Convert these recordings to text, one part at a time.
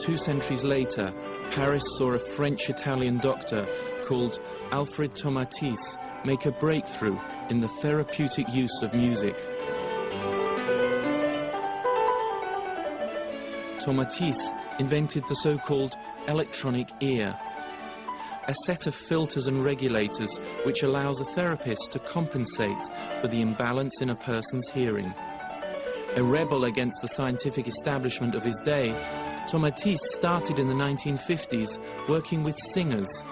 2 centuries later, Paris saw a French-Italian doctor called Alfred Tomatis make a breakthrough in the therapeutic use of music. Tomatis invented the so-called electronic ear, a set of filters and regulators which allows a therapist to compensate for the imbalance in a person's hearing. A rebel against the scientific establishment of his day, Tomatis started in the 1950s working with singers.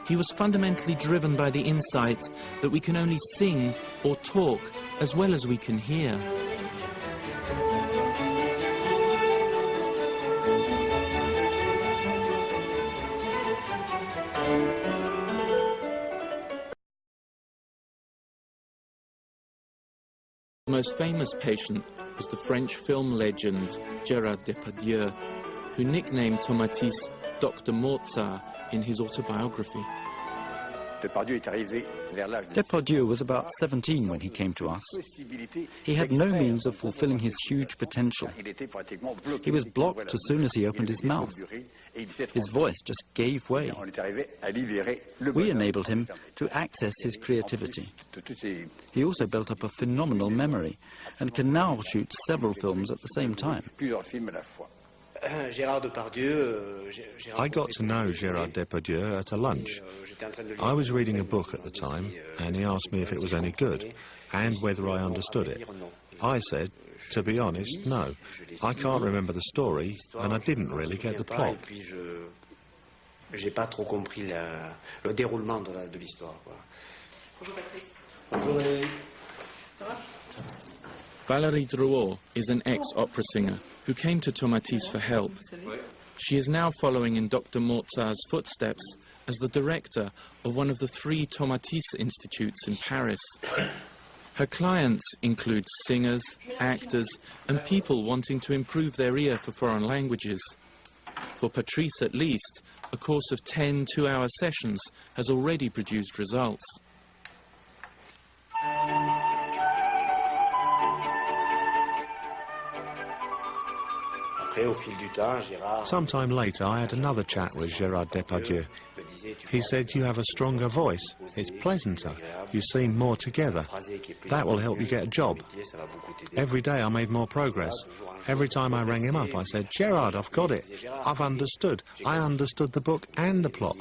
He was fundamentally driven by the insight that we can only sing or talk as well as we can hear. The most famous patient was the French film legend Gérard Depardieu, who nicknamed Tomatis Dr. Mozart in his autobiography. Depardieu was about 17 when he came to us. He had no means of fulfilling his huge potential. He was blocked as soon as he opened his mouth. His voice just gave way. We enabled him to access his creativity. He also built up a phenomenal memory and can now shoot several films at the same time. I got to know Gérard Depardieu at a lunch. I was reading a book at the time, and he asked me if it was any good, and whether I understood it. I said, to be honest, no. I can't remember the story, and I didn't really get the plot. Valérie Drouot is an ex-opera singer who came to Tomatis for help. She is now following in Dr. Mozart's footsteps as the director of one of the 3 Tomatis institutes in Paris. Her clients include singers, actors, and people wanting to improve their ear for foreign languages. For Patrice, at least, a course of 10 two-hour sessions has already produced results. Sometime later, I had another chat with Gérard Depardieu. He said, you have a stronger voice, it's pleasanter, you seem more together. That will help you get a job. Every day I made more progress. Every time I rang him up, I said, Gérard, I've got it. I've understood. I understood the book and the plot.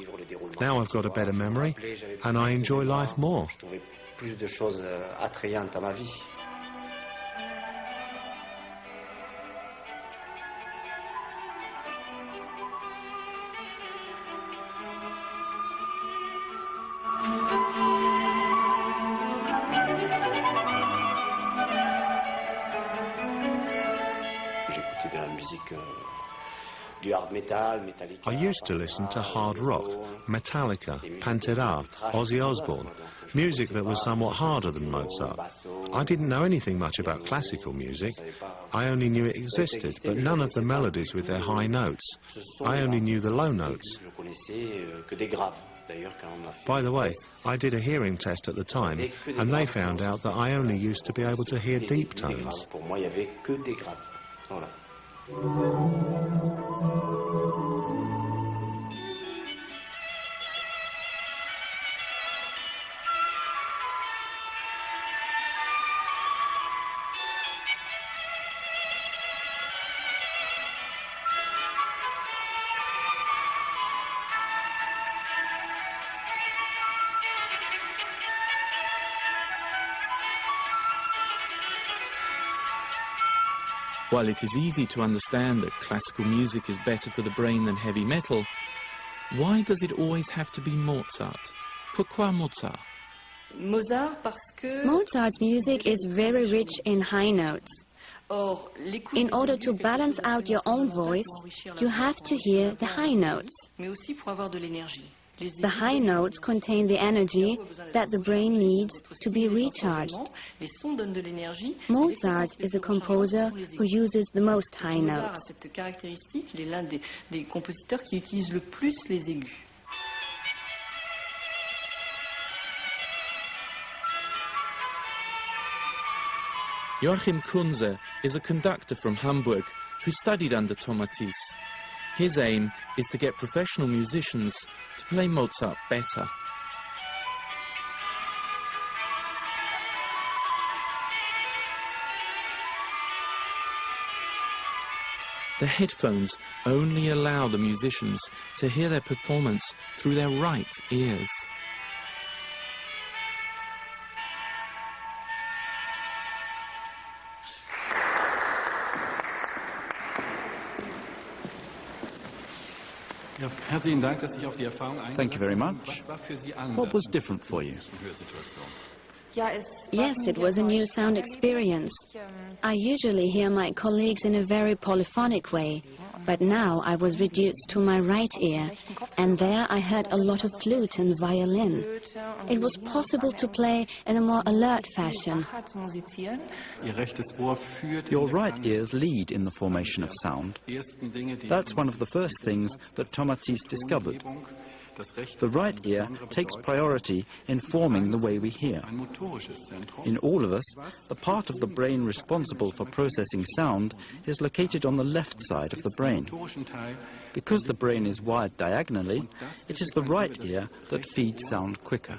Now I've got a better memory, and I enjoy life more. I used to listen to hard rock, Metallica, Pantera, Ozzy Osbourne, music that was somewhat harder than Mozart. I didn't know anything much about classical music. I only knew it existed, but none of the melodies with their high notes. I only knew the low notes. By the way, I did a hearing test at the time, and they found out that I only used to be able to hear deep tones. While it is easy to understand that classical music is better for the brain than heavy metal, why does it always have to be Mozart? Pourquoi Mozart? Mozart's music is very rich in high notes. In order to balance out your own voice, you have to hear the high notes. The high notes contain the energy that the brain needs to be recharged. Mozart is a composer who uses the most high notes. Joachim Kunze is a conductor from Hamburg who studied under Tomatis. His aim is to get professional musicians to play Mozart better. The headphones only allow the musicians to hear their performance through their right ears. Thank you very much. What was different for you? Yes, it was a new sound experience. I usually hear my colleagues in a very polyphonic way, but now I was reduced to my right ear, and there I heard a lot of flute and violin. It was possible to play in a more alert fashion. Your right ears lead in the formation of sound. That's one of the first things that Tomatis discovered. The right ear takes priority in forming the way we hear. In all of us, the part of the brain responsible for processing sound is located on the left side of the brain. Because the brain is wired diagonally, it is the right ear that feeds sound quicker.